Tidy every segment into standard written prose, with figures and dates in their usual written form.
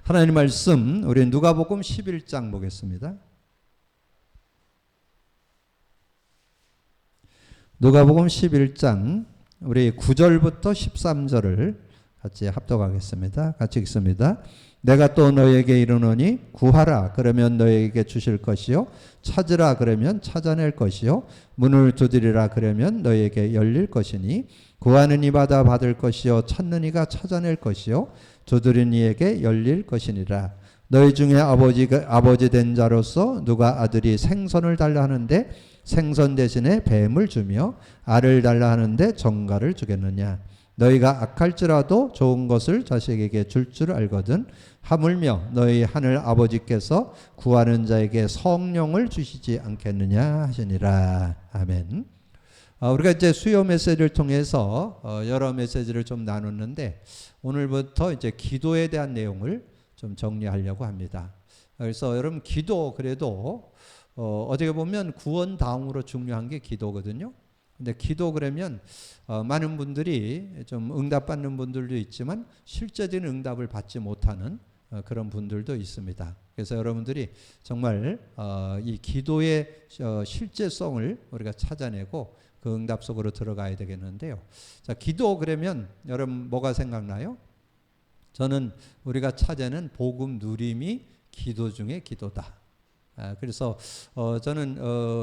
하나님 말씀 우리 누가복음 11장 보겠습니다. 누가복음 11장 우리 9절부터 13절을 같이 합독하겠습니다. 같이 읽습니다. 내가 또 너에게 이르노니 구하라 그러면 너에게 주실 것이요 찾으라 그러면 찾아낼 것이요 문을 두드리라 그러면 너에게 열릴 것이니 구하는 이마다 받을 것이요 찾는 이가 찾아낼 것이요 두드리는 이에게 열릴 것이니라. 너희 중에 아버지 된 자로서 누가 아들이 생선을 달라 하는데 생선 대신에 뱀을 주며 알을 달라 하는데 정갈을 주겠느냐. 너희가 악할지라도 좋은 것을 자식에게 줄 줄 알거든 하물며 너희 하늘 아버지께서 구하는 자에게 성령을 주시지 않겠느냐 하시니라. 아멘. 우리가 이제 수요 메시지를 통해서 여러 메시지를 좀 나눴는데 오늘부터 이제 기도에 대한 내용을 좀 정리하려고 합니다. 그래서 여러분 기도 그래도 어떻게 보면 구원 다음으로 중요한 게 기도거든요. 근데 기도 그러면 많은 분들이 좀 응답받는 분들도 있지만 실제적인 응답을 받지 못하는 그런 분들도 있습니다. 그래서 여러분들이 정말 이 기도의 실제성을 우리가 찾아내고 그 응답 속으로 들어가야 되겠는데요. 자, 기도 그러면 여러분 뭐가 생각나요? 저는 우리가 찾아낸 복음 누림이 기도 중에 기도다. 그래서 저는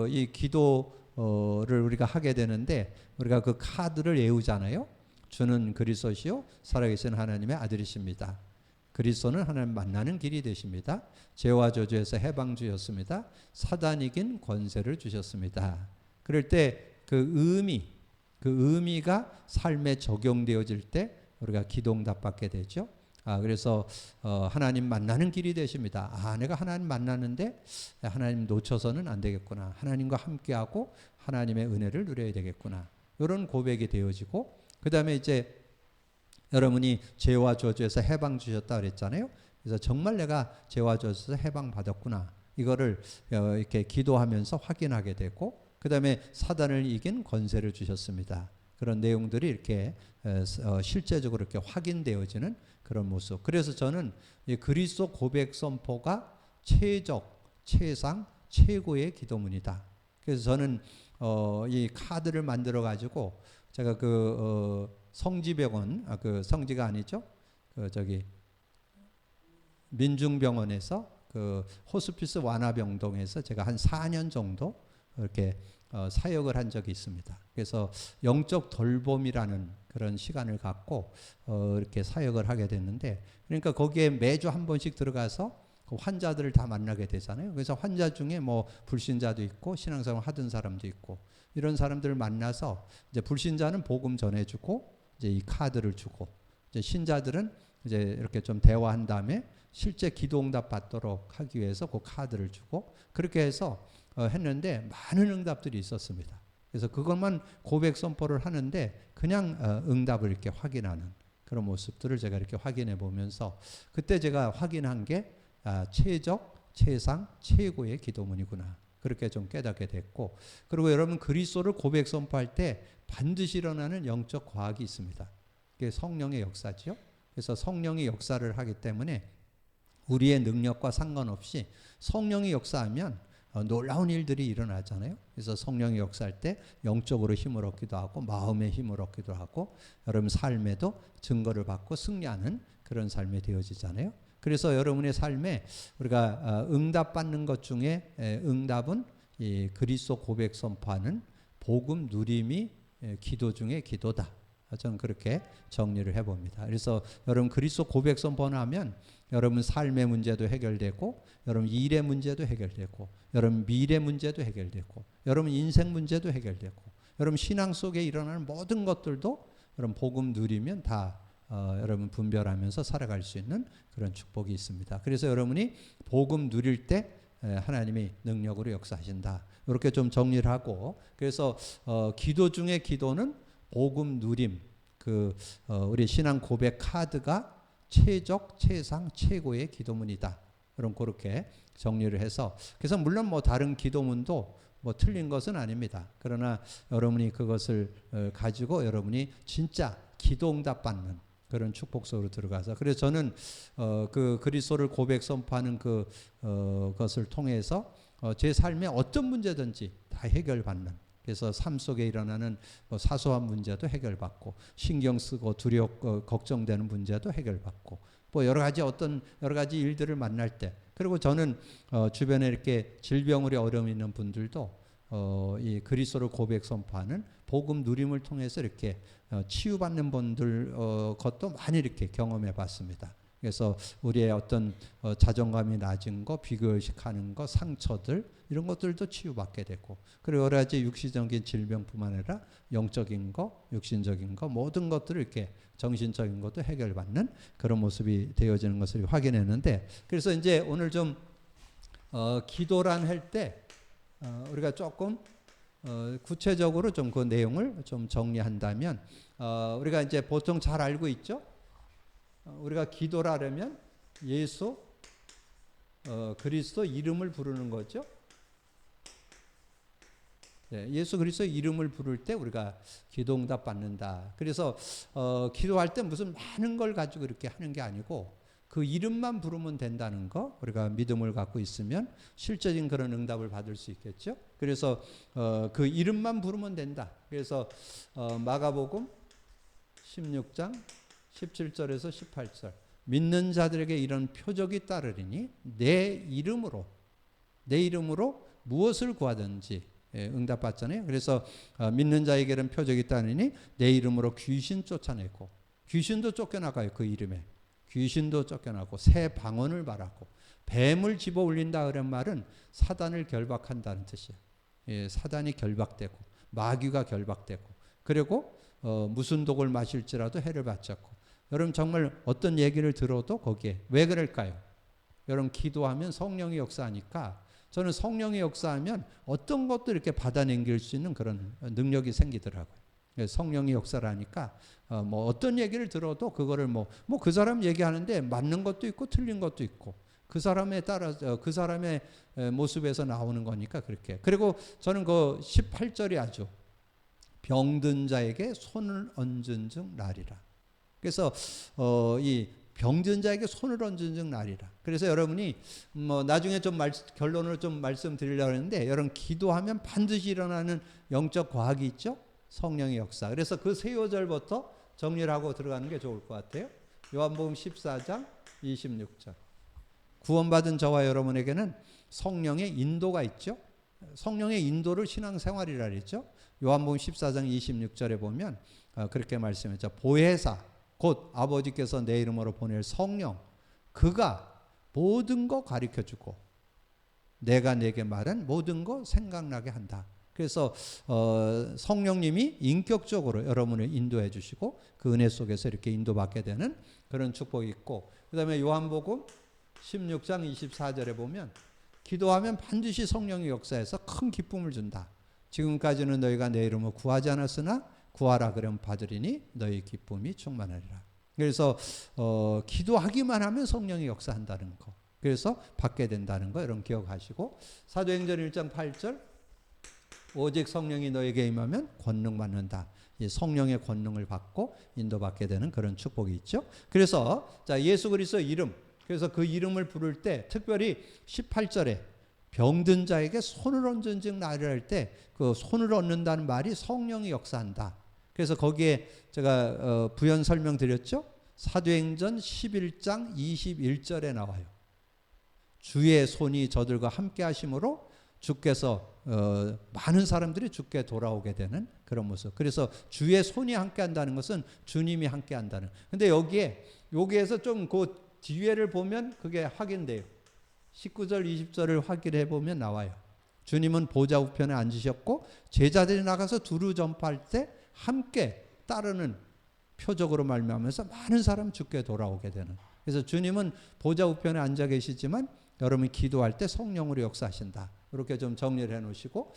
이 기도를 우리가 하게 되는데 우리가 그 카드를 외우잖아요. 주는 그리스도시요 살아계신 하나님의 아들이십니다. 그리스도는 하나님 만나는 길이 되십니다. 죄와 저주에서 해방 주셨습니다. 사단 이긴 권세를 주셨습니다. 그럴 때 그 의미가 삶에 적용되어질 때 우리가 기도응답 받게 되죠. 그래서 하나님 만나는 길이 되십니다. 내가 하나님 만나는데 하나님 놓쳐서는 안 되겠구나. 하나님과 함께하고 하나님의 은혜를 누려야 되겠구나. 이런 고백이 되어지고 그 다음에 이제 여러분이 죄와 저주에서 해방 주셨다 그랬잖아요. 그래서 정말 내가 죄와 저주에서 해방 받았구나. 이거를 이렇게 기도하면서 확인하게 되고 그 다음에 사단을 이긴 권세를 주셨습니다. 그런 내용들이 이렇게 실제적으로 이렇게 확인되어지는 그런 모습. 그래서 저는 이 그리스도 고백 선포가 최상, 최고의 기도문이다. 그래서 저는 이 카드를 만들어 가지고 제가 성지병원, 그 성지가 아니죠? 민중병원에서 그 호스피스 완화병동에서 제가 한 4년 정도 이렇게 사역을 한 적이 있습니다. 그래서 영적 돌봄이라는 그런 시간을 갖고 이렇게 사역을 하게 됐는데 그러니까 거기에 매주 한 번씩 들어가서 그 환자들을 다 만나게 되잖아요. 그래서 환자 중에 뭐 불신자도 있고 신앙생활 하던 사람도 있고 이런 사람들을 만나서 이제 불신자는 복음 전해주고 이제 이 카드를 주고 이제 신자들은 이제 이렇게 좀 대화한 다음에 실제 기도응답 받도록 하기 위해서 그 카드를 주고 그렇게 해서 했는데 많은 응답들이 있었습니다. 그래서 그것만 고백 선포를 하는데 그냥 응답을 이렇게 확인하는 그런 모습들을 제가 이렇게 확인해 보면서 그때 제가 확인한 게 최상, 최고의 기도문이구나. 그렇게 좀 깨닫게 됐고 그리고 여러분 그리스도를 고백 선포할 때 반드시 일어나는 영적 과학이 있습니다. 그게 성령의 역사죠. 그래서 성령이 역사를 하기 때문에 우리의 능력과 상관없이 성령이 역사하면 놀라운 일들이 일어나잖아요. 그래서 성령이 역사할 때 영적으로 힘을 얻기도 하고 마음의 힘을 얻기도 하고 여러분 삶에도 증거를 받고 승리하는 그런 삶이 되어지잖아요. 그래서 여러분의 삶에 우리가 응답받는 것 중에 응답은 이 그리스도 고백 선포하는 복음 누림이 기도 중에 기도다. 저는 그렇게 정리를 해봅니다. 그래서 여러분 그리스도 고백 선포하면 여러분 삶의 문제도 해결되고 여러분 일의 문제도 해결되고 여러분 미래 문제도 해결되고 여러분 인생 문제도 해결되고 여러분 신앙 속에 일어나는 모든 것들도 여러분 복음 누리면 다 여러분 분별하면서 살아갈 수 있는 그런 축복이 있습니다. 그래서 여러분이 복음 누릴 때 하나님이 능력으로 역사하신다. 이렇게 좀 정리를 하고 그래서 기도 중에 기도는 복음 누림 우리 신앙 고백 카드가 최상, 최고의 기도문이다. 그럼 그렇게 정리를 해서 그래서 물론 뭐 다른 기도문도 뭐 틀린 것은 아닙니다. 그러나 여러분이 그것을 가지고 여러분이 진짜 기도응답 받는 그런 축복 속으로 들어가서 그래서 저는 그 그리스도를 고백 선포하는 것을 통해서 제 삶에 어떤 문제든지 다 해결받는 그래서 삶 속에 일어나는 사소한 문제도 해결받고 신경 쓰고 걱정되는 문제도 해결받고 여러 가지 일들을 만날 때 그리고 저는 주변에 이렇게 질병으로 어려움 있는 분들도 이 그리스도를 고백 선포하는 복음 누림을 통해서 이렇게 치유받는 분들 것도 많이 이렇게 경험해 봤습니다. 그래서 우리의 어떤 자존감이 낮은 거, 비교의식하는 거, 상처들 이런 것들도 치유받게 되고 그리고 여러 가지 육신적인 질병뿐만 아니라 영적인 거, 육신적인 거 모든 것들을 이렇게 정신적인 것도 해결받는 그런 모습이 되어지는 것을 확인했는데 그래서 이제 오늘 좀 기도란 할 때 우리가 조금 구체적으로 좀 그 내용을 좀 정리한다면 우리가 이제 보통 잘 알고 있죠. 우리가 기도를 하려면 예수 그리스도 이름을 부르는 거죠. 네, 예수 그리스도 이름을 부를 때 우리가 기도응답 받는다. 그래서 기도할 때 무슨 많은 걸 가지고 이렇게 하는 게 아니고 그 이름만 부르면 된다는 거 우리가 믿음을 갖고 있으면 실제적인 그런 응답을 받을 수 있겠죠. 그래서 그 이름만 부르면 된다. 그래서 마가복음 16장 17절에서 18절 믿는 자들에게 이런 표적이 따르리니 내 이름으로 무엇을 구하든지 응답받잖아요. 그래서 믿는 자에게는 표적이 따르니 내 이름으로 귀신 쫓아내고 귀신도 쫓겨나가요. 그 이름에 귀신도 쫓겨나고 새 방언을 말하고 뱀을 집어 올린다 그런 말은 사단을 결박한다는 뜻이에요. 예, 사단이 결박되고 마귀가 결박되고 그리고 무슨 독을 마실지라도 해를 받지 않고 여러분 정말 어떤 얘기를 들어도 거기에 왜 그럴까요? 여러분 기도하면 성령이 역사하니까 저는 성령이 역사하면 어떤 것도 이렇게 받아넘길 수 있는 그런 능력이 생기더라고요. 성령이 역사를 하니까 뭐 어떤 얘기를 들어도 그거를 뭐 그 사람 얘기하는데 맞는 것도 있고 틀린 것도 있고 그 사람에 따라 그 사람의 모습에서 나오는 거니까 그렇게. 그리고 저는 그 18절이 아주 병든 자에게 손을 얹은 즉 나리라. 그래서 이 병든 자에게 손을 얹은 즉 나리라. 그래서 여러분이 뭐 나중에 좀 결론을 좀 말씀드리려고 했는데 여러분 기도하면 반드시 일어나는 영적 과학이 있죠. 성령의 역사. 그래서 그 세 요절부터 정리를 하고 들어가는 게 좋을 것 같아요. 요한복음 14장 26절. 구원받은 저와 여러분에게는 성령의 인도가 있죠. 성령의 인도를 신앙생활이라 그랬죠. 요한복음 14장 26절에 보면 그렇게 말씀했죠. 보혜사 곧 아버지께서 내 이름으로 보낼 성령 그가 모든 거 가르쳐주고 내가 내게 말한 모든 거 생각나게 한다. 그래서 성령님이 인격적으로 여러분을 인도해 주시고 그 은혜 속에서 이렇게 인도받게 되는 그런 축복이 있고 그 다음에 요한복음 16장 24절에 보면 기도하면 반드시 성령의 역사에서 큰 기쁨을 준다. 지금까지는 너희가 내 이름으로 구하지 않았으나 구하라 그러면 받으리니 너희 기쁨이 충만하리라. 그래서 기도하기만 하면 성령이 역사한다는 거. 그래서 받게 된다는 거 여러분 기억하시고 사도행전 1장 8절 오직 성령이 너에게 임하면 권능 받는다. 이 성령의 권능을 받고 인도받게 되는 그런 축복이 있죠. 그래서 자 예수 그리스도 이름 그래서 그 이름을 부를 때 특별히 18절에 병든 자에게 손을 얹은 즉 나리라 할 때 그 손을 얹는다는 말이 성령이 역사한다. 그래서 거기에 제가 부연 설명드렸죠. 사도행전 11장 21절에 나와요. 주의 손이 저들과 함께 하심으로 주께서 많은 사람들이 주께 돌아오게 되는 그런 모습. 그래서 주의 손이 함께 한다는 것은 주님이 함께 한다는. 근데 여기에서 좀 그 뒤에를 보면 그게 확인돼요. 19절 20절을 확인해 보면 나와요. 주님은 보좌 우편에 앉으셨고 제자들이 나가서 두루 전파할 때 함께 따르는 표적으로 말미암아서 많은 사람 주께 돌아오게 되는. 그래서 주님은 보좌 우편에 앉아 계시지만 여러분이 기도할 때 성령으로 역사하신다. 이렇게 좀 정리를 해 놓으시고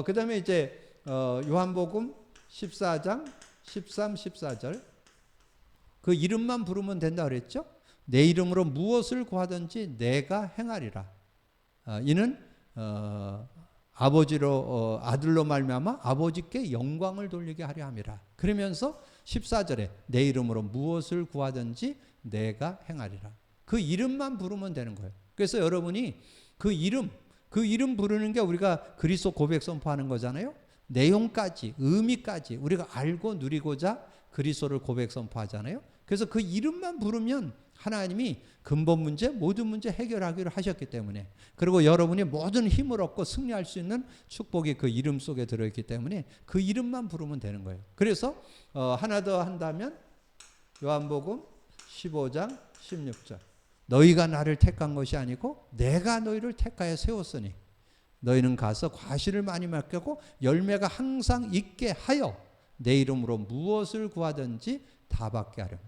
그 다음에 이제 요한복음 14장 13, 14절 그 이름만 부르면 된다 그랬죠. 내 이름으로 무엇을 구하든지 내가 행하리라. 이는 아버지로 아들로 말미암아 아버지께 영광을 돌리게 하려 함이라. 그러면서 14절에 내 이름으로 무엇을 구하든지 내가 행하리라. 그 이름만 부르면 되는 거예요. 그래서 여러분이 그 이름 부르는 게 우리가 그리스도 고백 선포하는 거잖아요. 내용까지, 의미까지 우리가 알고 누리고자 그리스도를 고백 선포하잖아요. 그래서 그 이름만 부르면 하나님이 근본 문제, 모든 문제 해결하기로 하셨기 때문에, 그리고 여러분이 모든 힘을 얻고 승리할 수 있는 축복이 그 이름 속에 들어있기 때문에 그 이름만 부르면 되는 거예요. 그래서 하나 더 한다면 요한복음 15장 16절 너희가 나를 택한 것이 아니고 내가 너희를 택하여 세웠으니 너희는 가서 과실을 많이 맡고 열매가 항상 있게 하여 내 이름으로 무엇을 구하든지 다 받게 하렴.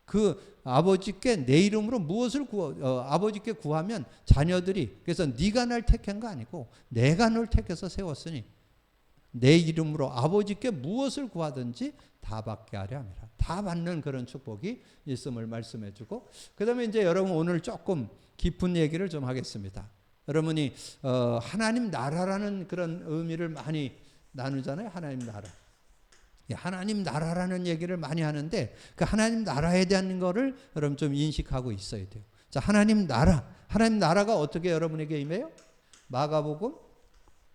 그 아버지께 내 이름으로 무엇을 아버지께 구하면 자녀들이, 그래서 네가 날 택한 거 아니고 내가 널 택해서 세웠으니 내 이름으로 아버지께 무엇을 구하든지 다 받게 하려 함이라. 다 받는 그런 축복이 있음을 말씀해 주고, 그 다음에 이제 여러분 오늘 조금 깊은 얘기를 좀 하겠습니다. 여러분이 하나님 나라라는 그런 의미를 많이 나누잖아요. 하나님 나라. 하나님 나라라는 얘기를 많이 하는데 그 하나님 나라에 대한 거를 여러분 좀 인식하고 있어야 돼요. 자, 하나님 나라가 어떻게 여러분에게 임해요? 마가복음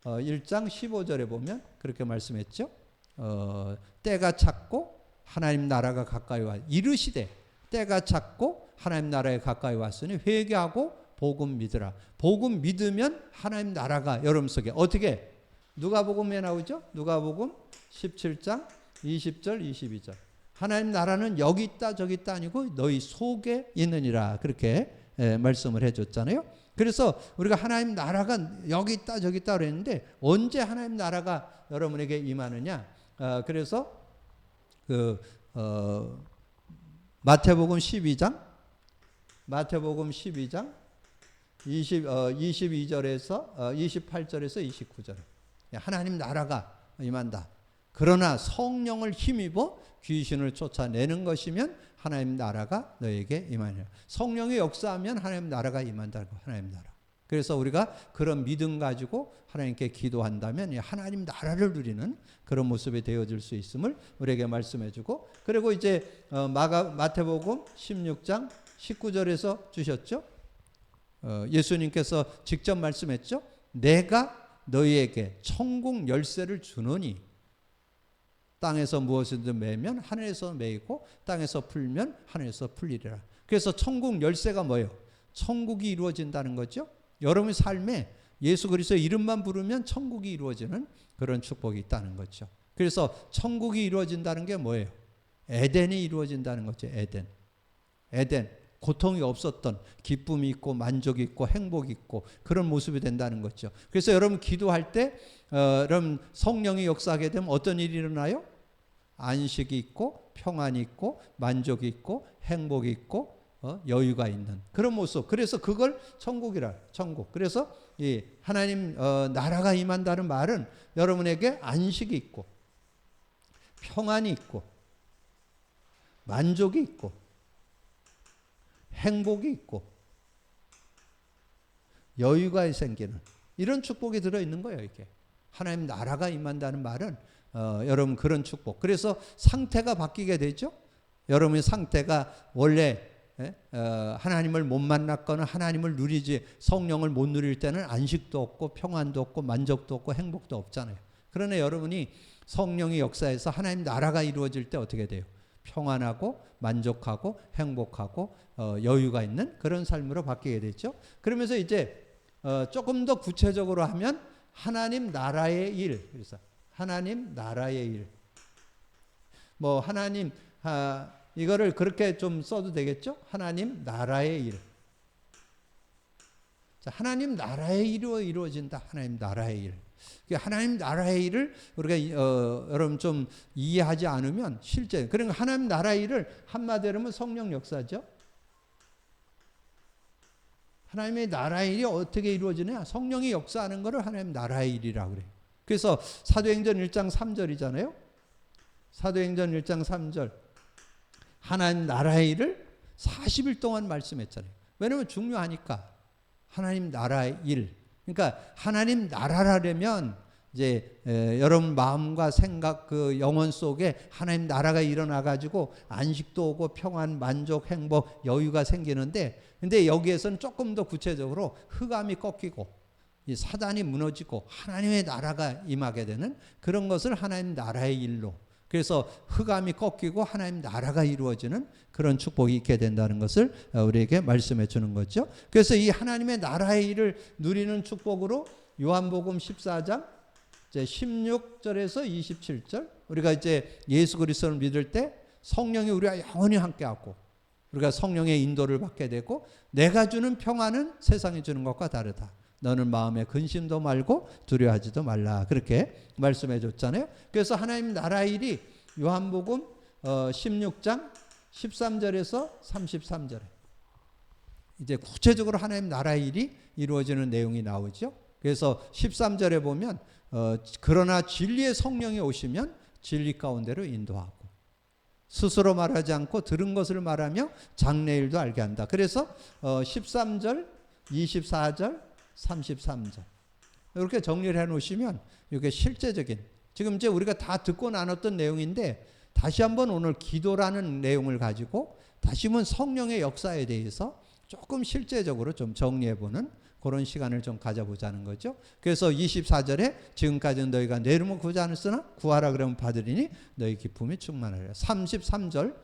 1장 15절에 보면 그렇게 말씀했죠. 때가 찼고 하나님 나라가 가까이 와 이르시되 때가 찼고 하나님 나라에 가까이 왔으니 회개하고 복음 믿으라. 복음 믿으면 하나님 나라가 여러분 속에 어떻게, 누가복음에 나오죠? 누가복음 17장 20절 22절 하나님 나라는 여기 있다 저기 있다 아니고 너희 속에 있느니라, 그렇게 말씀을 해줬잖아요. 그래서 우리가 하나님 나라가 여기 있다 저기 있다 그랬는데 언제 하나님 나라가 여러분에게 임하느냐? 그래서 마태복음 12장 22절에서 28절에서 29절 하나님 나라가 임한다. 그러나 성령을 힘입어 귀신을 쫓아내는 것이면 하나님 나라가 너에게 임하니라. 성령이 역사하면 하나님 나라가 임한다고. 하나님 나라. 그래서 우리가 그런 믿음 가지고 하나님께 기도한다면 하나님 나라를 누리는 그런 모습이 되어질 수 있음을 우리에게 말씀해 주고, 그리고 이제 마태복음 16장 19절에서 주셨죠. 예수님께서 직접 말씀했죠. 내가 너희에게 천국 열쇠를 주노니 땅에서 무엇이든 매면 하늘에서 매이고 땅에서 풀면 하늘에서 풀리리라. 그래서 천국 열쇠가 뭐예요? 천국이 이루어진다는 거죠. 여러분의 삶에 예수 그리스도의 이름만 부르면 천국이 이루어지는 그런 축복이 있다는 거죠. 그래서 천국이 이루어진다는 게 뭐예요? 에덴이 이루어진다는 거죠. 에덴. 고통이 없었던 기쁨이 있고 만족이 있고 행복이 있고 그런 모습이 된다는 거죠. 그래서 여러분 기도할 때 여러분 성령이 역사하게 되면 어떤 일이 일어나요? 안식이 있고 평안이 있고 만족이 있고 행복이 있고 여유가 있는 그런 모습. 그래서 그걸 천국이라. 천국. 그래서 이 하나님 나라가 임한다는 말은 여러분에게 안식이 있고 평안이 있고 만족이 있고 행복이 있고 여유가 생기는 이런 축복이 들어있는 거예요. 이게 하나님 나라가 임한다는 말은 여러분 그런 축복. 그래서 상태가 바뀌게 되죠. 여러분의 상태가 원래 하나님을 못 만났거나 하나님을 누리지 성령을 못 누릴 때는 안식도 없고 평안도 없고 만족도 없고 행복도 없잖아요. 그러나 여러분이 성령의 역사에서 하나님 나라가 이루어질 때 어떻게 돼요? 평안하고 만족하고 행복하고 여유가 있는 그런 삶으로 바뀌게 되죠. 그러면서 이제 조금 더 구체적으로 하면 하나님 나라의 일. 그래서 하나님 나라의 일. 뭐 하나님 이거를 그렇게 좀 써도 되겠죠? 하나님 나라의 일. 자, 하나님 나라의 일로 이루어진다. 하나님 나라의 일. 하나님 나라의 일을 우리가 여러분 좀 이해하지 않으면 실제 그러니까 하나님 나라의 일을 한마디로 하면 성령 역사죠. 하나님의 나라의 일이 어떻게 이루어지냐? 성령이 역사하는 것을 하나님 나라의 일이라고 그래요. 그래서 사도행전 1장 3절이잖아요. 사도행전 1장 3절 하나님 나라의 일을 40일 동안 말씀했잖아요. 왜냐하면 중요하니까. 하나님 나라의 일. 그러니까 하나님 나라라면 이제 여러분 마음과 생각 그 영혼 속에 하나님 나라가 일어나 가지고 안식도 오고 평안, 만족, 행복, 여유가 생기는데, 근데 여기에서는 조금 더 구체적으로 흑암이 꺾이고 이 사단이 무너지고 하나님의 나라가 임하게 되는 그런 것을 하나님 나라의 일로, 그래서 흑암이 꺾이고 하나님 나라가 이루어지는 그런 축복이 있게 된다는 것을 우리에게 말씀해 주는 거죠. 그래서 이 하나님의 나라의 일을 누리는 축복으로 요한복음 14장 이제 16절에서 27절, 우리가 이제 예수 그리스도를 믿을 때 성령이 우리와 영원히 함께하고 우리가 성령의 인도를 받게 되고, 내가 주는 평안은 세상이 주는 것과 다르다. 너는 마음에 근심도 말고 두려워하지도 말라. 그렇게 말씀해 줬잖아요. 그래서 하나님 나라의 일이 요한복음 16장 13절에서 33절에 이제 구체적으로 하나님 나라의 일이 이루어지는 내용이 나오죠. 그래서 13절에 보면 그러나 진리의 성령이 오시면 진리 가운데로 인도하고 스스로 말하지 않고 들은 것을 말하며 장래일도 알게 한다. 그래서 13절, 24절, 33절 이렇게 정리를 해 놓으시면 이게 실제적인, 지금 이제 우리가 다 듣고 나눴던 내용인데 다시 한번 오늘 기도라는 내용을 가지고 다시 한번 성령의 역사에 대해서 조금 실제적으로 좀 정리해 보는 그런 시간을 좀 가져보자는 거죠. 그래서 24절에 지금까지는 너희가 내 이름을 구하지 않았으나 구하라 그러면 받으리니 너희 기쁨이 충만하리라. 33절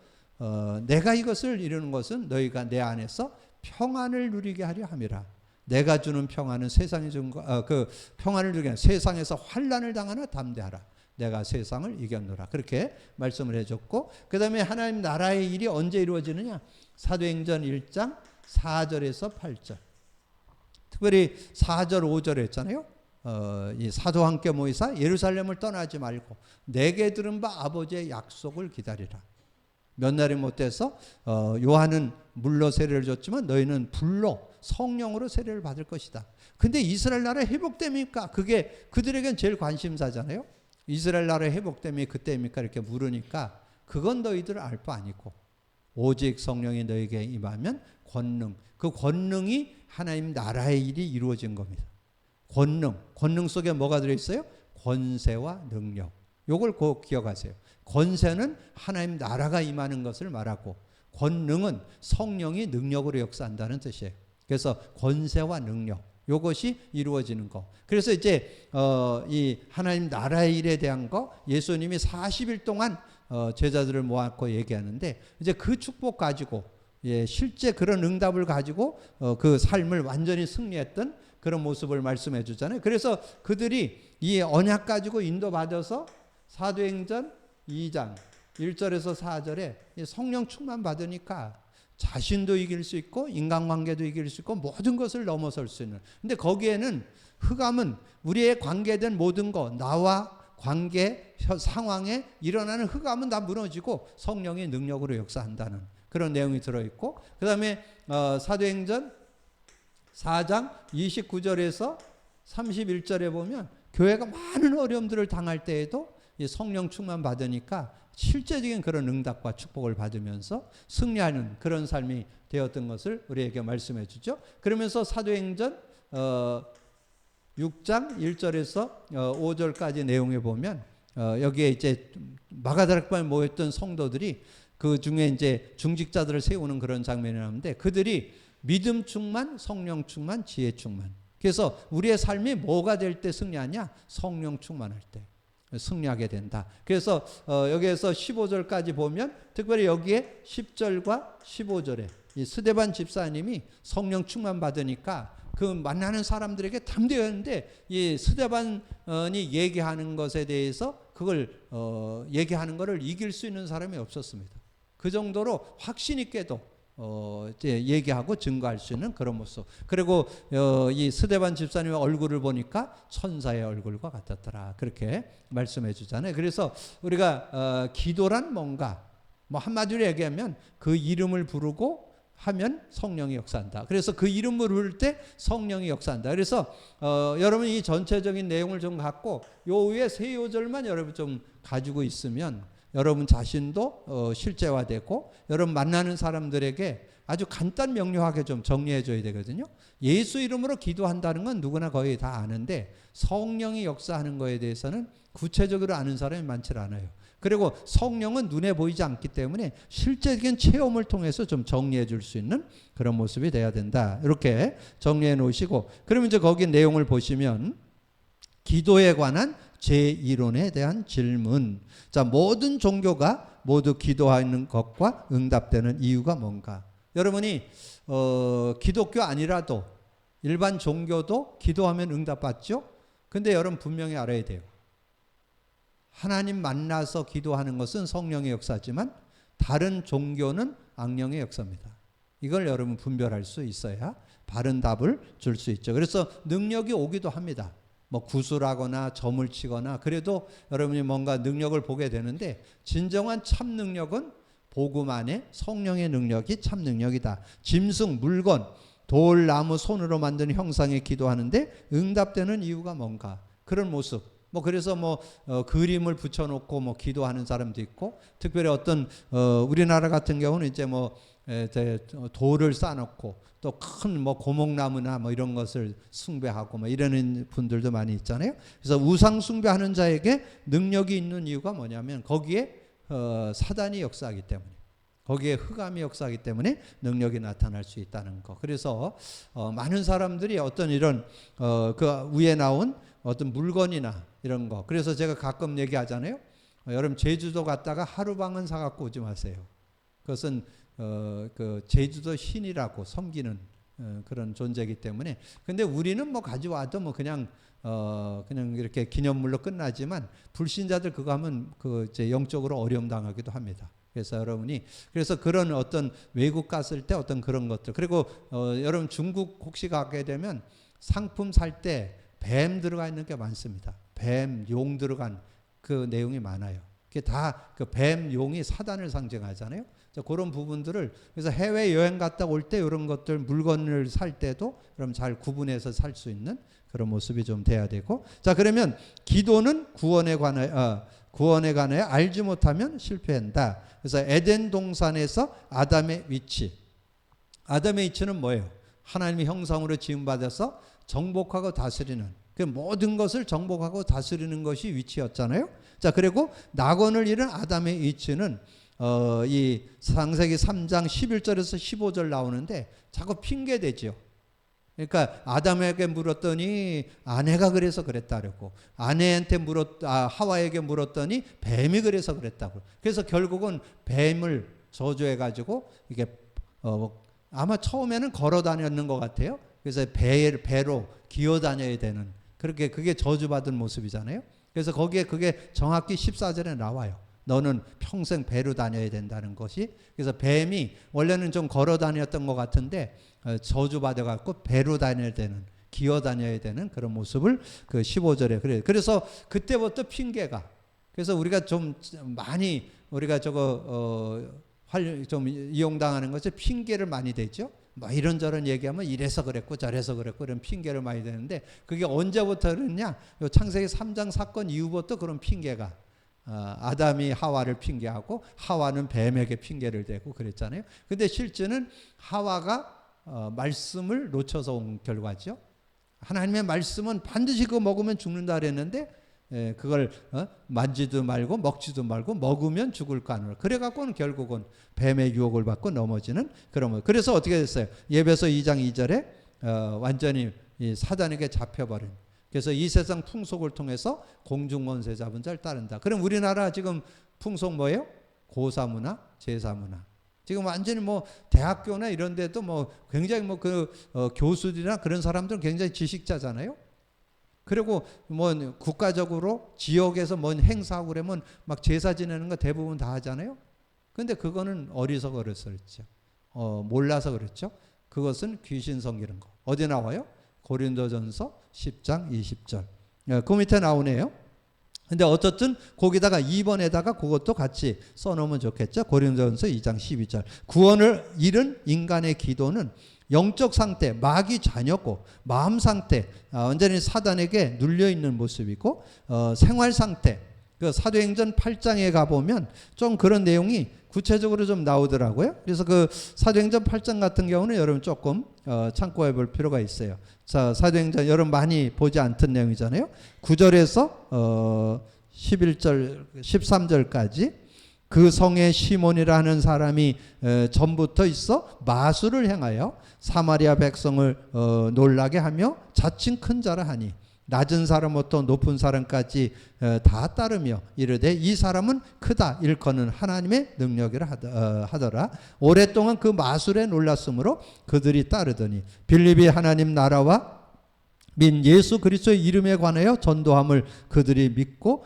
내가 이것을 이루는 것은 너희가 내 안에서 평안을 누리게 하려 함이라. 내가 주는 평안은 세상이 준 그 평안을 주게 하는, 세상에서 환난을 당하나 담대하라. 내가 세상을 이겼노라. 그렇게 말씀을 해줬고, 그 다음에 하나님 나라의 일이 언제 이루어지느냐? 사도행전 1장 4절에서 8절. 특별히 4절 5절에 했잖아요. 이 사도와 함께 모이사 예루살렘을 떠나지 말고 내게 들은 바 아버지의 약속을 기다리라. 몇 날이 못 돼서 요한은 물로 세례를 줬지만 너희는 불로 성령으로 세례를 받을 것이다. 근데 이스라엘 나라 회복됩니까? 그게 그들에겐 제일 관심사잖아요. 이스라엘 나라 회복됨이 그때입니까? 이렇게 물으니까 그건 너희들 알 바 아니고 오직 성령이 너에게 임하면 권능, 그 권능이 하나님 나라의 일이 이루어진 겁니다. 권능 속에 뭐가 들어있어요? 권세와 능력. 요걸 꼭 기억하세요. 권세는 하나님 나라가 임하는 것을 말하고 권능은 성령이 능력으로 역사한다는 뜻이에요. 그래서 권세와 능력, 요것이 이루어지는 거. 그래서 이제 이 하나님 나라의 일에 대한 거 예수님이 40일 동안 제자들을 모아놓고 얘기하는데, 이제 그 축복 가지고 실제 그런 응답을 가지고 그 삶을 완전히 승리했던 그런 모습을 말씀해 주잖아요. 그래서 그들이 이 언약 가지고 인도받아서 사도행전 2장 1절에서 4절에 성령 충만 받으니까 자신도 이길 수 있고 인간관계도 이길 수 있고 모든 것을 넘어설 수 있는, 근데 거기에는 흑암은 우리의 관계된 모든 것, 나와 관계 상황에 일어나는 흑암은 다 무너지고 성령의 능력으로 역사한다는 그런 내용이 들어있고, 그 다음에 사도행전 4장 29절에서 31절에 보면 교회가 많은 어려움들을 당할 때에도 성령 충만 받으니까 실제적인 그런 응답과 축복을 받으면서 승리하는 그런 삶이 되었던 것을 우리에게 말씀해 주죠. 그러면서 사도행전 6장 1절에서 5절까지 내용에 보면 여기에 이제 마가다락방에 모였던 성도들이 그 중에 이제 중직자들을 세우는 그런 장면이 나오는데, 그들이 믿음 충만, 성령 충만, 지혜 충만. 그래서 우리의 삶이 뭐가 될 때 승리하냐? 성령 충만할 때 승리하게 된다. 그래서 여기에서 15절까지 보면 특별히 여기에 10절과 15절에 이 스데반 집사님이 성령 충만 받으니까 그 만나는 사람들에게 담대했는데, 이 스데반이 얘기하는 것에 대해서 그걸 얘기하는 것을 이길 수 있는 사람이 없었습니다. 그 정도로 확신 있게도 이제 얘기하고 증거할 수 있는 그런 모습. 그리고 이 스데반 집사님의 얼굴을 보니까 천사의 얼굴과 같았더라. 그렇게 말씀해 주잖아요. 그래서 우리가 기도란 뭔가, 뭐 한마디로 얘기하면 그 이름을 부르고 하면 성령이 역사한다. 그래서 그 이름을 부를 때 성령이 역사한다. 그래서 여러분 이 전체적인 내용을 좀 갖고 요 위에 세 요절만 여러분 좀 가지고 있으면 여러분 자신도 실제화되고 여러분 만나는 사람들에게 아주 간단 명료하게 좀 정리해 줘야 되거든요. 예수 이름으로 기도한다는 건 누구나 거의 다 아는데 성령이 역사하는 거에 대해서는 구체적으로 아는 사람이 많지 않아요. 그리고 성령은 눈에 보이지 않기 때문에 실제적인 체험을 통해서 좀 정리해 줄 수 있는 그런 모습이 돼야 된다. 이렇게 정리해 놓으시고, 그러면 이제 거기 내용을 보시면 기도에 관한 제1론에 대한 질문. 자, 모든 종교가 모두 기도하는 것과 응답되는 이유가 뭔가? 여러분이 기독교 아니라도 일반 종교도 기도하면 응답받죠? 근데 여러분 분명히 알아야 돼요. 하나님 만나서 기도하는 것은 성령의 역사지만 다른 종교는 악령의 역사입니다. 이걸 여러분 분별할 수 있어야 바른 답을 줄 수 있죠. 그래서 능력이 오기도 합니다. 뭐 구술하거나 점을 치거나 그래도 여러분이 뭔가 능력을 보게 되는데 진정한 참 능력은 복음 안에 성령의 능력이 참 능력이다. 짐승, 물건, 돌, 나무, 손으로 만든 형상에 기도하는데 응답되는 이유가 뭔가? 그런 모습. 뭐 그래서 그림을 붙여놓고 기도하는 사람도 있고, 특별히 어떤 우리나라 같은 경우는 이제 돌을 쌓아놓고 또 큰 고목나무나 이런 것을 숭배하고 이러는 분들도 많이 있잖아요. 그래서 우상 숭배하는 자에게 능력이 있는 이유가 뭐냐면 거기에 사단이 역사하기 때문에, 거기에 흑암이 역사하기 때문에 능력이 나타날 수 있다는 거. 그래서 많은 사람들이 어떤 이런 그 위에 나온 어떤 물건이나 이런 거, 그래서 제가 가끔 얘기하잖아요. 여러분 제주도 갔다가 하루방은 사갖고 오지 마세요. 그것은 그 제주도 신이라고 섬기는 그런 존재이기 때문에. 근데 우리는 가져와도 그냥 이렇게 기념물로 끝나지만 불신자들 그거 하면 이제 영적으로 어려움 당하기도 합니다. 그래서 여러분이 그런 어떤 외국 갔을 때 어떤 그런 것들, 그리고 여러분 중국 혹시 가게 되면 상품 살 때 뱀 들어가 있는 게 많습니다. 뱀, 용 들어간 그 내용이 많아요. 그게 다 그 뱀, 용이 사단을 상징하잖아요. 그런 부분들을, 그래서 해외 여행 갔다 올 때 이런 것들 물건을 살 때도 그럼 잘 구분해서 살 수 있는 그런 모습이 좀 돼야 되고. 자, 그러면 기도는 구원에 관하여 알지 못하면 실패한다. 그래서 에덴 동산에서 아담의 위치는 뭐예요? 하나님의 형상으로 지음받아서 정복하고 다스리는, 그 모든 것을 정복하고 다스리는 것이 위치였잖아요. 자, 그리고 낙원을 잃은 아담의 위치는 이 창세기 3장 11절에서 15절 나오는데 자꾸 핑계대죠. 그러니까 아담에게 물었더니 아내가 그래서 그랬다 그랬고, 아내한테 하와에게 물었더니 뱀이 그래서 그랬다고. 그래서 결국은 뱀을 저주해 가지고 이게 아마 처음에는 걸어 다녔는 것 같아요. 그래서 배로 기어 다녀야 되는, 그게 저주받은 모습이잖아요. 그래서 거기에 그게 정확히 14절에 나와요. 너는 평생 배로 다녀야 된다는 것이. 그래서 뱀이 원래는 좀 걸어 다녔던 것 같은데 저주받아 갖고 배로 다녀야 되는, 기어 다녀야 되는 그런 모습을 그 15절에 그래요. 그래서 그때부터 핑계가, 그래서 우리가 좀 많이 우리가 좀 이용당하는 것이 핑계를 많이 대죠. 이런저런 얘기하면 이래서 그랬고 저래서 그랬고 이런 핑계를 많이 대는데, 그게 언제부터 그랬냐? 요 창세기 3장 사건 이후부터 그런 핑계가, 아담이 하와를 핑계하고 하와는 뱀에게 핑계를 대고 그랬잖아요. 근데 실제는 하와가 말씀을 놓쳐서 온 결과죠. 하나님의 말씀은 반드시 그거 먹으면 죽는다 그랬는데 그걸 만지도 말고 먹지도 말고 먹으면 죽을 까노라. 그래갖고는 결국은 뱀의 유혹을 받고 넘어지는 그런. 그래서 어떻게 됐어요? 예배서 2장 2절에 완전히 이 사단에게 잡혀버린. 그래서 이 세상 풍속을 통해서 공중권세 잡은 자를 따른다. 그럼 우리나라 지금 풍속 뭐예요? 고사문화, 제사문화. 지금 완전히 대학교나 이런 데도 굉장히 교수들이나 그런 사람들은 굉장히 지식자잖아요. 그리고 국가적으로 지역에서 행사하고 그러면 막 제사 지내는 거 대부분 다 하잖아요. 근데 그거는 어리석어 그랬죠. 몰라서 그랬죠. 그것은 귀신 섬기는 거. 어디 나와요? 고린도전서 10장 20절. 그 밑에 나오네요. 근데 어쨌든 거기다가 2번에다가 그것도 같이 써놓으면 좋겠죠. 고린도전서 2장 12절. 구원을 잃은 인간의 기도는 영적 상태, 마귀 자녀고, 마음 상태, 완전히 사단에게 눌려있는 모습이고, 생활 상태, 그 사도행전 8장에 가보면 좀 그런 내용이 구체적으로 좀 나오더라고요. 그래서 그 사도행전 8장 같은 경우는 여러분 조금 참고해 볼 필요가 있어요. 자, 사도행전 여러분 많이 보지 않던 내용이잖아요. 9절에서 11절, 13절까지 그 성에 시몬이라는 사람이 전부터 있어 마술을 행하여 사마리아 백성을 놀라게 하며 자칭 큰 자라 하니 낮은 사람부터 높은 사람까지 다 따르며 이르되 이 사람은 크다 일컫는 하나님의 능력이라 하더라. 오랫동안 그 마술에 놀랐으므로 그들이 따르더니 빌립이 하나님 나라와 민 예수 그리스도의 이름에 관하여 전도함을 그들이 믿고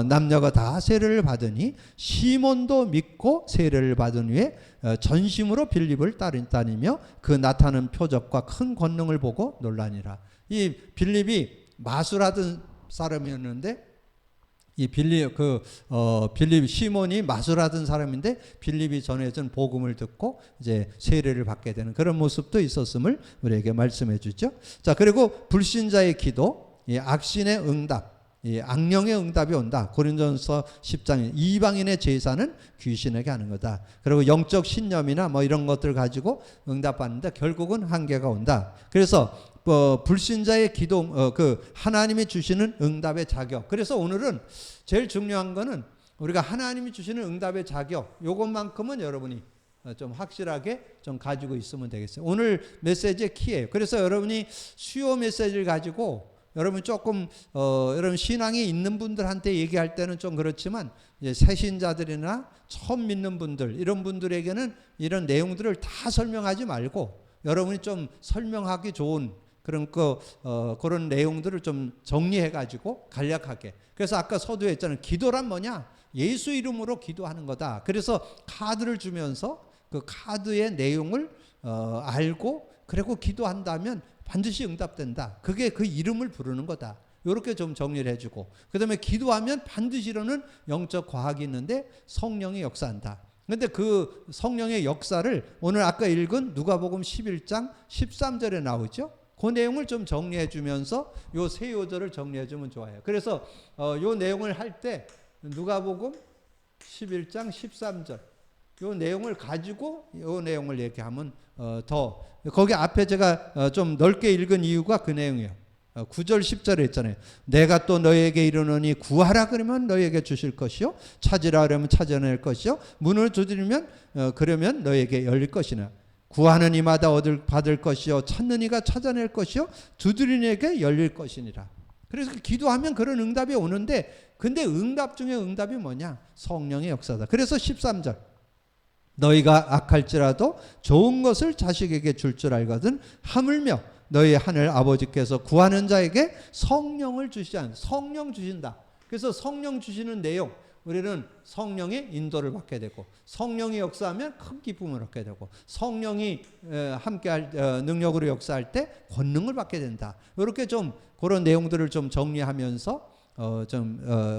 남녀가 다 세례를 받으니 시몬도 믿고 세례를 받은 후에 전심으로 빌립을 따르며 그 나타나는 표적과 큰 권능을 보고 놀라니라. 이 빌립이 마술하던 사람이었는데 이 빌립 시몬이 마술하던 사람인데 빌립이 전해준 복음을 듣고 이제 세례를 받게 되는 그런 모습도 있었음을 우리에게 말씀해 주죠. 자, 그리고 불신자의 기도, 이 악신의 응답, 이 악령의 응답이 온다. 고린도전서 10장에 이방인의 제사는 귀신에게 하는 거다. 그리고 영적 신념이나 뭐 이런 것들 가지고 응답받는데 결국은 한계가 온다. 그래서 불신자의 기도, 그 하나님이 주시는 응답의 자격. 그래서 오늘은 제일 중요한 거는 우리가 하나님이 주시는 응답의 자격, 요것만큼은 여러분이 좀 확실하게 좀 가지고 있으면 되겠어요. 오늘 메시지의 키예요. 그래서 여러분이 수요 메시지를 가지고 여러분 조금 여러분 신앙이 있는 분들한테 얘기할 때는 좀 그렇지만 이제 새신자들이나 처음 믿는 분들 이런 분들에게는 이런 내용들을 다 설명하지 말고 여러분이 좀 설명하기 좋은 그런 내용들을 좀 정리해 가지고 간략하게. 그래서 아까 서두에 했잖아요. 기도란 뭐냐? 예수 이름으로 기도하는 거다. 그래서 카드를 주면서 그 카드의 내용을 알고 그리고 기도한다면 반드시 응답된다. 그게 그 이름을 부르는 거다. 이렇게 좀 정리를 해주고 그 다음에 기도하면 반드시 이루는 영적 과학이 있는데 성령이 역사한다. 그런데 그 성령의 역사를 오늘 아까 읽은 누가복음 11장 13절에 나오죠. 그 내용을 좀 정리해 주면서 요 세 요절을 정리해 주면 좋아요. 그래서 요 내용을 할 때 누가복음 11장 13절 요 내용을 가지고 요 내용을 얘기하면 더 거기 앞에 제가 좀 넓게 읽은 이유가 그 내용이에요. 9절 10절에 있잖아요. 내가 또 너에게 이르노니 구하라 그러면 너에게 주실 것이요 찾으라 그러면 찾아낼 것이요 문을 두드리면 그러면 너에게 열릴 것이나 구하는 이마다 받을 것이요 찾는 이가 찾아낼 것이요 두드리는 이에게 열릴 것이니라. 그래서 기도하면 그런 응답이 오는데 근데 응답 중에 응답이 뭐냐? 성령의 역사다. 그래서 13절 너희가 악할지라도 좋은 것을 자식에게 줄 줄 알거든 하물며 너희 하늘 아버지께서 구하는 자에게 성령을 주시지 않는 성령 주신다. 그래서 성령 주시는 내용 우리는 성령의 인도를 받게 되고 성령이 역사하면 큰 기쁨을 얻게 되고 성령이 함께할 능력으로 역사할 때 권능을 받게 된다. 이렇게 좀 그런 내용들을 좀 정리하면서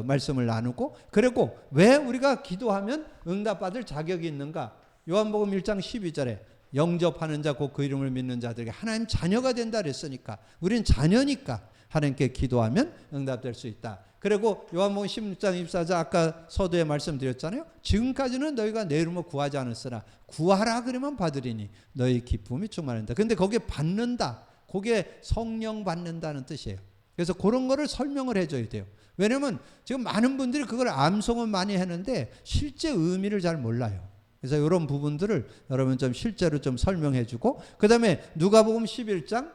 말씀을 나누고 그리고 왜 우리가 기도하면 응답받을 자격이 있는가? 요한복음 1장 12절에 영접하는 자 곧 그 이름을 믿는 자들에게 하나님 자녀가 된다 그랬으니까 우리는 자녀니까 하나님께 기도하면 응답될 수 있다. 그리고 요한복음 16장 24절 아까 서두에 말씀드렸잖아요. 지금까지는 너희가 내 이름으로 구하지 않았으나 구하라 그러면 받으리니 너희 기쁨이 충만한다. 근데 거기에 받는다. 그게 성령 받는다는 뜻이에요. 그래서 그런 거를 설명을 해줘야 돼요. 왜냐면 지금 많은 분들이 그걸 암송은 많이 하는데 실제 의미를 잘 몰라요. 그래서 이런 부분들을 여러분 좀 실제로 좀 설명해 주고 그 다음에 누가복음 11장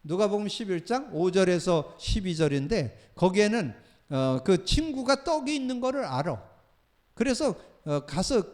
5절에서 12절인데 거기에는 그 친구가 떡이 있는 거를 알아. 그래서 가서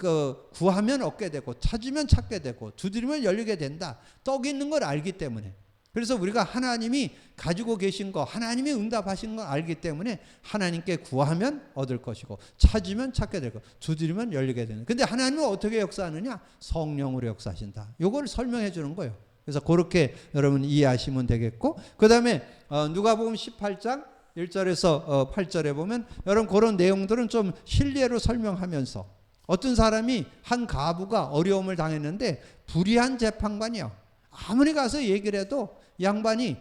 구하면 얻게 되고 찾으면 찾게 되고 두드리면 열리게 된다. 떡이 있는 걸 알기 때문에. 그래서 우리가 하나님이 가지고 계신 거 하나님이 응답하신 거 알기 때문에 하나님께 구하면 얻을 것이고 찾으면 찾게 되고 두드리면 열리게 되는. 근데 하나님은 어떻게 역사하느냐? 성령으로 역사하신다. 요거를 설명해 주는 거예요. 그래서 그렇게 여러분 이해하시면 되겠고 그 다음에 누가복음 18장 1절에서 8절에 보면 여러분 그런 내용들은 좀 실례로 설명하면서 어떤 사람이 한 가부가 어려움을 당했는데 불의한 재판관이요. 아무리 가서 얘기를 해도 양반이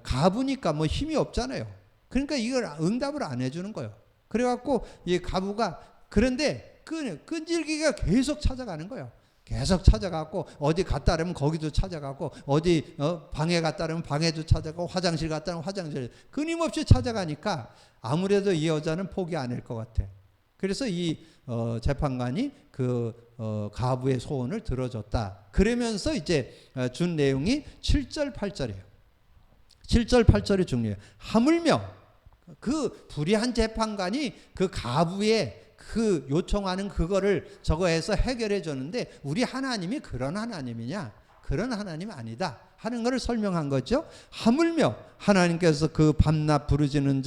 가부니까 뭐 힘이 없잖아요. 그러니까 이걸 응답을 안 해주는 거예요. 그래갖고 이 가부가 그런데 끈질기가 계속 찾아가는 거예요. 계속 찾아가고 어디 갔다 오면 거기도 찾아가고 어디 방에 갔다 오면 방에도 찾아가고 화장실 갔다 오면 화장실 끊임없이 찾아가니까 아무래도 이 여자는 포기 안 할 것 같아. 그래서 이 재판관이 그 가부의 소원을 들어줬다. 그러면서 이제 준 내용이 7절 8절이에요. 7절 8절이 중요해요. 하물며 그 불의한 재판관이 그 가부의 그 요청하는 그거를 저거 해서 해결해 줬는데 우리 하나님이 그런 하나님이냐? 그런 하나님 아니다 하는 것을 설명한 거죠. 하물며 하나님께서 그 밤낮 부르짖는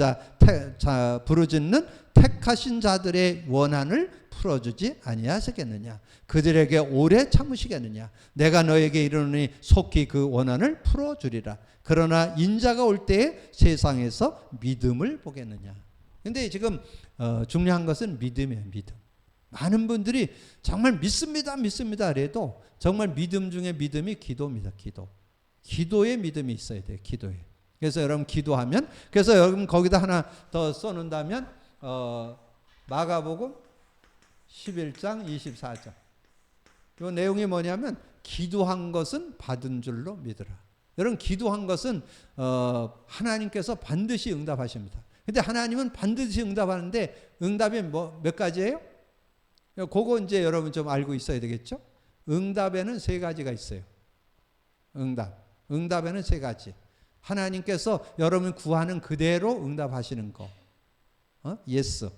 부르짖는 택하신 자들의 원한을 풀어주지 아니하시겠느냐? 그들에게 오래 참으시겠느냐? 내가 너에게 이르노니 속히 그 원한을 풀어주리라. 그러나 인자가 올 때에 세상에서 믿음을 보겠느냐? 근데 지금 중요한 것은 믿음이에요. 믿음. 많은 분들이 정말 믿습니다 그래도 정말 믿음 중에 믿음이 기도입니다. 기도에 믿음이 있어야 돼요. 기도에. 그래서 여러분 기도하면, 그래서 여러분 거기다 하나 더 써놓는다면 마가복음 11장 24절. 이 내용이 뭐냐면 기도한 것은 받은 줄로 믿으라. 여러분 기도한 것은 하나님께서 반드시 응답하십니다. 근데 하나님은 반드시 응답하는데 응답이 몇 가지예요? 그거 이제 여러분 좀 알고 있어야 되겠죠? 응답에는 세 가지가 있어요. 응답에는 세 가지. 하나님께서 여러분 구하는 그대로 응답하시는 거. 예스.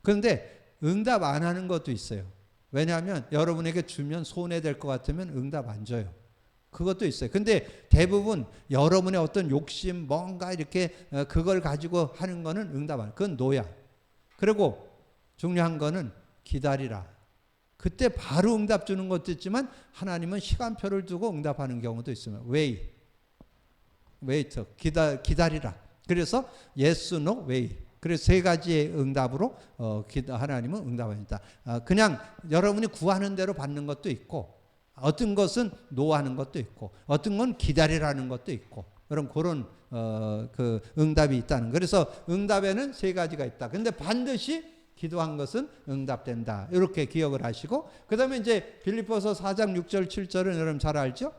그런데 응답 안 하는 것도 있어요. 왜냐하면 여러분에게 주면 손해될 것 같으면 응답 안 줘요. 그것도 있어요. 근데 대부분 여러분의 어떤 욕심 뭔가 이렇게 그걸 가지고 하는 거는 응답 안 해요. 그건 노야. 그리고 중요한 거는 기다리라. 그때 바로 응답 주는 것도 있지만 하나님은 시간표를 두고 응답하는 경우도 있습니다. wait, 기다리라. 그래서 yes, no, wait. 그래서 세 가지의 응답으로 하나님은 응답합니다. 그냥 여러분이 구하는 대로 받는 것도 있고 어떤 것은 노하는 것도 있고 어떤 건 기다리라는 것도 있고 여러분 그런 그 응답이 있다는. 그래서 응답에는 세 가지가 있다. 근데 반드시 기도한 것은 응답된다. 이렇게 기억을 하시고 그 다음에 이제 빌립보서 4장 6절 7절은 여러분 잘 알죠?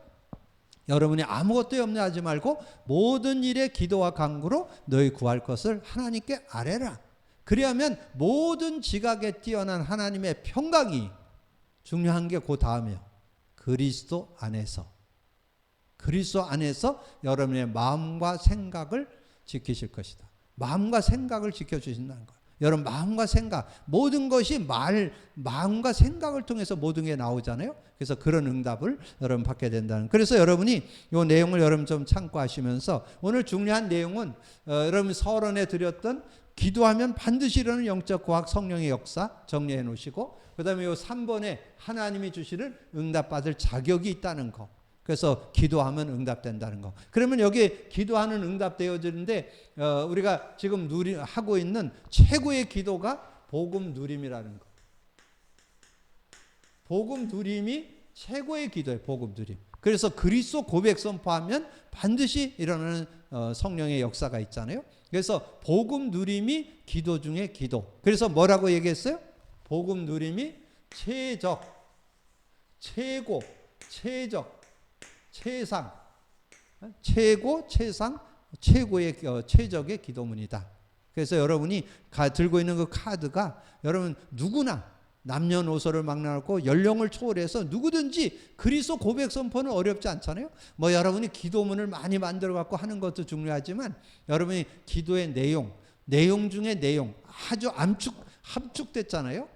여러분이 아무것도 염려하지 말고 모든 일에 기도와 간구로 너희 구할 것을 하나님께 아뢰라. 그리하면 모든 지각에 뛰어난 하나님의 평강이 중요한 게 그 다음이에요. 그리스도 안에서 여러분의 마음과 생각을 지키실 것이다. 마음과 생각을 지켜주신다는 거예요. 여러분 마음과 생각 모든 것이 마음과 생각을 통해서 모든 게 나오잖아요. 그래서 그런 응답을 여러분 받게 된다는. 그래서 여러분이 이 내용을 여러분 좀 참고하시면서 오늘 중요한 내용은 여러분 서론에 드렸던 기도하면 반드시 일어나는 영적 과학 성령의 역사 정리해 놓으시고 그 다음에 이 3번에 하나님이 주시는 응답받을 자격이 있다는 거. 그래서 기도하면 응답된다는 거. 그러면 여기 기도하는 응답되어지는데 우리가 지금 하고 있는 최고의 기도가 복음 누림이라는 거. 복음 누림이 최고의 기도예요. 복음 누림. 그래서 그리스도 고백 선포하면 반드시 일어나는 성령의 역사가 있잖아요. 그래서 복음 누림이 기도 중에 기도. 그래서 뭐라고 얘기했어요? 복음 누림이 최적, 최고, 최적, 최상, 최고, 최상, 최고의 최적의 기도문이다. 그래서 여러분이 들고 있는 그 카드가 여러분 누구나 남녀노소를 막론하고 연령을 초월해서 누구든지 그리스도 고백 선포는 어렵지 않잖아요. 뭐 여러분이 기도문을 많이 만들어 갖고 하는 것도 중요하지만 여러분이 기도의 내용 중에 내용 아주 함축됐잖아요.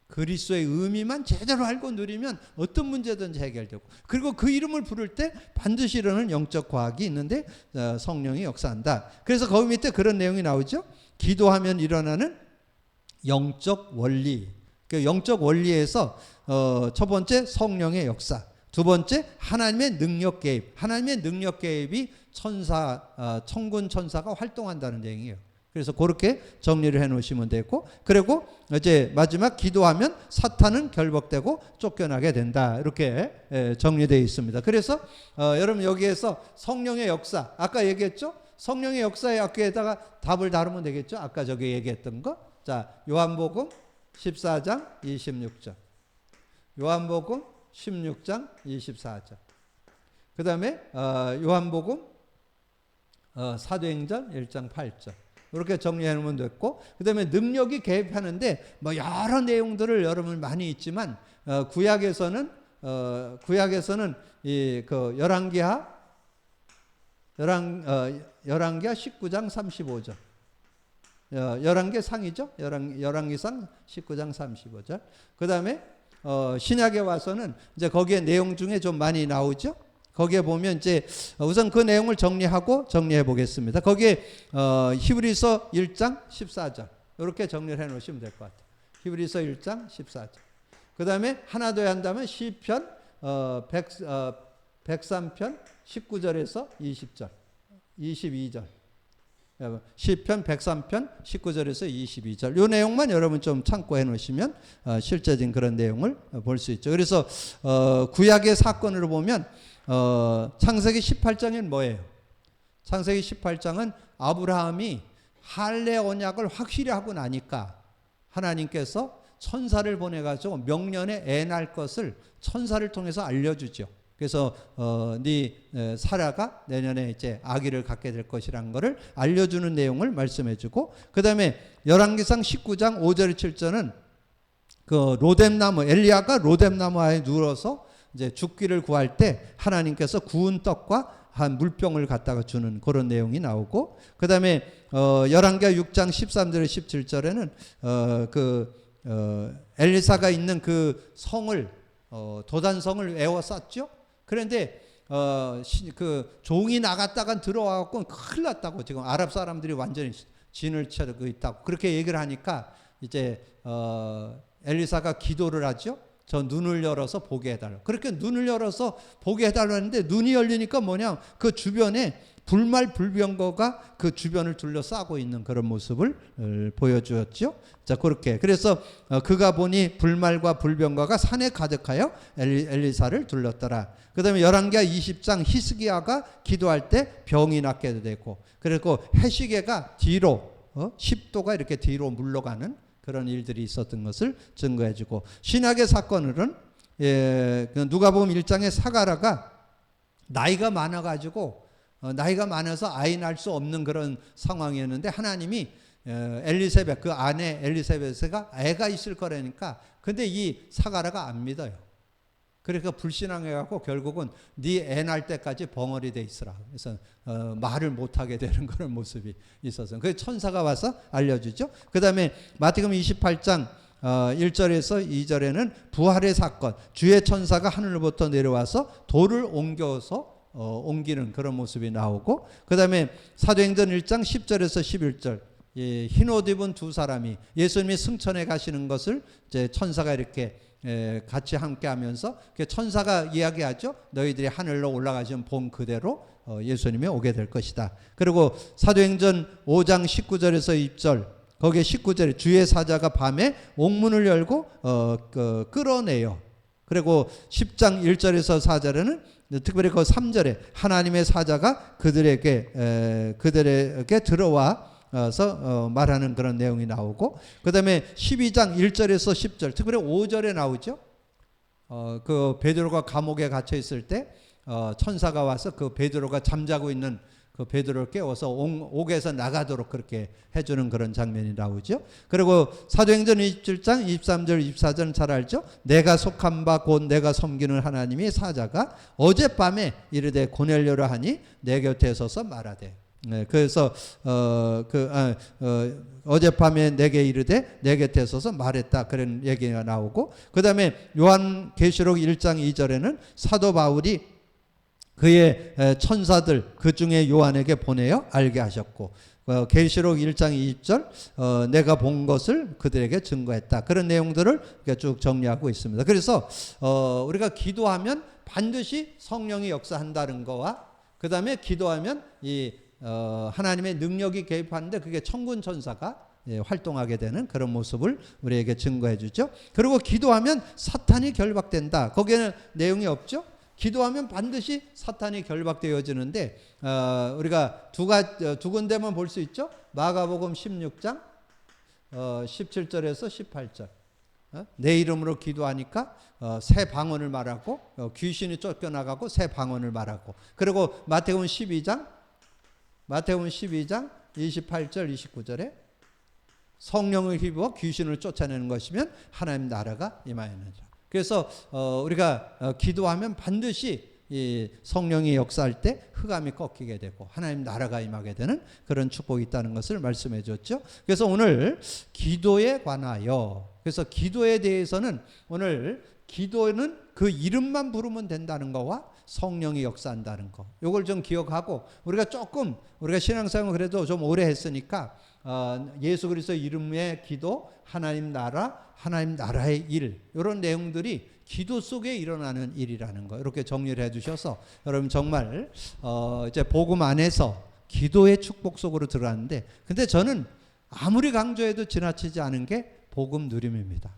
그리스도의 의미만 제대로 알고 누리면 어떤 문제든지 해결되고 그리고 그 이름을 부를 때 반드시 일어나는 영적 과학이 있는데 성령이 역사한다. 그래서 거기 밑에 그런 내용이 나오죠. 기도하면 일어나는 영적 원리. 그 영적 원리에서 첫 번째 성령의 역사, 두 번째 하나님의 능력 개입. 하나님의 능력 개입이 천군 천사가 활동한다는 얘기예요. 그래서 그렇게 정리를 해 놓으시면 되고 그리고 이제 마지막 기도하면 사탄은 결박되고 쫓겨나게 된다. 이렇게 정리되어 있습니다. 그래서 여러분 여기에서 성령의 역사 아까 얘기했죠? 성령의 역사의 앞에다가 답을 다루면 되겠죠? 아까 저기 얘기했던 거 자, 요한복음 14장 26절. 요한복음 16장 24절. 그 다음에 요한복음 사도행전 1장 8절. 이렇게 정리해 놓으면 됐고, 그 다음에 능력이 개입하는데 뭐 여러 내용들을 여러분 많이 있지만 구약에서는 이그 열왕기하 19장 35절. 열왕기상이죠. 열왕기상 19장 35절. 그 다음에 신약에 와서는 이제 거기에 내용 중에 좀 많이 나오죠. 거기에 보면 이제 우선 그 내용을 정리해 보겠습니다. 거기에 히브리서 1장 14절 이렇게 정리를 해 놓으시면 될 것 같아요. 히브리서 1장 14절. 그 다음에 하나 더 한다면 시편 103편 19절에서 20절, 22절. 시편 103편 19절에서 22절. 이 내용만 여러분 좀 참고해 놓으시면 실제적인 그런 내용을 볼 수 있죠. 그래서 구약의 사건으로 보면 창세기 18장은 뭐예요? 창세기 18장은 아브라함이 할례 언약을 확실히 하고 나니까 하나님께서 천사를 보내가지고 명년에 애 낳을 것을 천사를 통해서 알려주죠. 그래서 사라가 내년에 이제 아기를 갖게 될 것이라는 것을 알려주는 내용을 말씀해주고, 그 다음에 열왕기상 19장 5절 7절은 그 로뎀나무, 엘리야가 로뎀나무 아래 누워서 이제 죽기를 구할 때 하나님께서 구운 떡과 한 물병을 갖다가 주는 그런 내용이 나오고, 그 다음에 열왕기하 6장 13절 17절에는 엘리사가 있는 그 성을 도단성을 에워쌌죠. 그런데 그 종이 나갔다가 들어와갖고 큰일 났다고, 지금 아랍 사람들이 완전히 진을 치고 있다고 그렇게 얘기를 하니까 이제 엘리사가 기도를 하죠. 저 눈을 열어서 보게 해달라. 그렇게 눈을 열어서 보게 해달라는데 눈이 열리니까 뭐냐, 그 주변에 불말 불병거가 그 주변을 둘러싸고 있는 그런 모습을 보여주었죠. 자, 그렇게 그래서 그가 보니 불말과 불병거가 산에 가득하여 엘리사를 둘렀더라. 그 다음에 열왕기하 20장 히스기야가 기도할 때 병이 낫게 되고, 그리고 해시계가 뒤로 10도가 이렇게 뒤로 물러가는 그런 일들이 있었던 것을 증거해주고, 신약의 사건으로는 누가복음 1장의 사가라가 나이가 많아서 아이 낳을 수 없는 그런 상황이었는데 하나님이 엘리사벳, 그 아내 엘리사벳가 애가 있을 거라니까, 근데 이 사가라가 안 믿어요. 그러니까 불신앙해갖고 결국은 네 애 낳을 때까지 벙어리 돼 있으라. 그래서 말을 못하게 되는 그런 모습이 있어서 그 천사가 와서 알려주죠. 그 다음에 마태복음 28장 1절에서 2절에는 부활의 사건, 주의 천사가 하늘로부터 내려와서 돌을 옮기는 그런 모습이 나오고, 그 다음에 사도행전 1장 10절에서 11절 흰 옷 입은 두 사람이 예수님이 승천해 가시는 것을 이제 천사가 이렇게 같이 함께 하면서 천사가 이야기하죠. 너희들이 하늘로 올라가시면 본 그대로 예수님이 오게 될 것이다. 그리고 사도행전 5장 19절에서 20절 거기에 19절에 주의 사자가 밤에 옥문을 열고 끌어내요. 그리고 10장 1절에서 4절에는 특별히 그 3절에 하나님의 사자가 그들에게 들어와서 말하는 그런 내용이 나오고, 그 다음에 12장 1절에서 10절, 특별히 5절에 나오죠. 그 베드로가 감옥에 갇혀 있을 때 천사가 와서 그 베드로가 잠자고 있는 그 베드로를 깨워서 옥에서 나가도록 그렇게 해주는 그런 장면이 나오죠. 그리고 사도행전 27장 23절 24절은 잘 알죠. 내가 속한 바 곧 내가 섬기는 하나님의 사자가 어젯밤에 이르되 고넬료라 하니 내 곁에 서서 말하되. 그래서 어젯밤에 내게 이르되 내 곁에 서서 말했다, 그런 얘기가 나오고, 그 다음에 요한계시록 1장 2절에는 사도 바울이 그의 천사들 그 중에 요한에게 보내어 알게 하셨고, 계시록 1장 20절 내가 본 것을 그들에게 증거했다, 그런 내용들을 쭉 정리하고 있습니다. 그래서 우리가 기도하면 반드시 성령이 역사한다는 거와, 그 다음에 기도하면 이 하나님의 능력이 개입하는데 그게 천군 천사가 활동하게 되는 그런 모습을 우리에게 증거해 주죠. 그리고 기도하면 사탄이 결박된다, 거기에는 내용이 없죠. 기도하면 반드시 사탄이 결박되어지는데 우리가 두 군데만 볼 수 있죠. 마가복음 16장 17절에서 18절. 내 이름으로 기도하니까 새 방언을 말하고 귀신이 쫓겨나가고 새 방언을 말하고. 그리고 마태복음 12장 28절 29절에 성령을 힘입어 귀신을 쫓아내는 것이면 하나님 나라가 임하였느니라. 그래서 우리가 기도하면 반드시 이 성령이 역사할 때 흑암이 꺾이게 되고 하나님 나라가 임하게 되는 그런 축복이 있다는 것을 말씀해 줬죠. 그래서 오늘 기도에 관하여, 그래서 기도에 대해서는 오늘 기도는 그 이름만 부르면 된다는 거와 성령이 역사한다는 거, 요걸 좀 기억하고 우리가 신앙생활 그래도 좀 오래 했으니까 예수 그리스도 이름의 기도, 하나님 나라, 하나님 나라의 일, 이런 내용들이 기도 속에 일어나는 일이라는 거, 이렇게 정리를 해주셔서 여러분 정말 이제 복음 안에서 기도의 축복 속으로 들어갔는데, 근데 저는 아무리 강조해도 지나치지 않은 게 복음 누림입니다.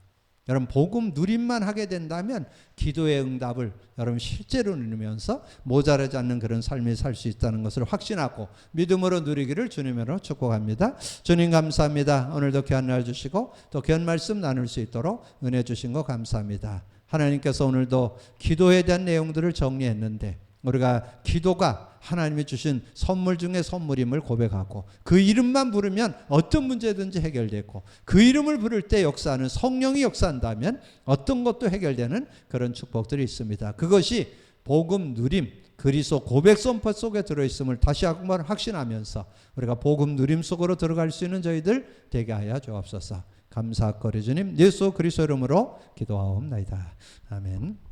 여러분 복음 누림만 하게 된다면 기도의 응답을 여러분 실제로 누리면서 모자라지 않는 그런 삶을 살 수 있다는 것을 확신하고 믿음으로 누리기를 주님으로 축복합니다. 주님 감사합니다. 오늘도 귀한 날 주시고 또 귀한 말씀 나눌 수 있도록 은혜 주신 거 감사합니다. 하나님께서 오늘도 기도에 대한 내용들을 정리했는데 우리가 기도가 하나님이 주신 선물 중에 선물임을 고백하고 그 이름만 부르면 어떤 문제든지 해결되고 그 이름을 부를 때 역사하는 성령이 역사한다면 어떤 것도 해결되는 그런 축복들이 있습니다. 그것이 복음 누림, 그리스도 고백 선포 속에 들어있음을 다시 한번 확신하면서 우리가 복음 누림 속으로 들어갈 수 있는 저희들 되게 하여 주옵소서. 감사거리 주님 예수 그리스도 이름으로 기도하옵나이다. 아멘.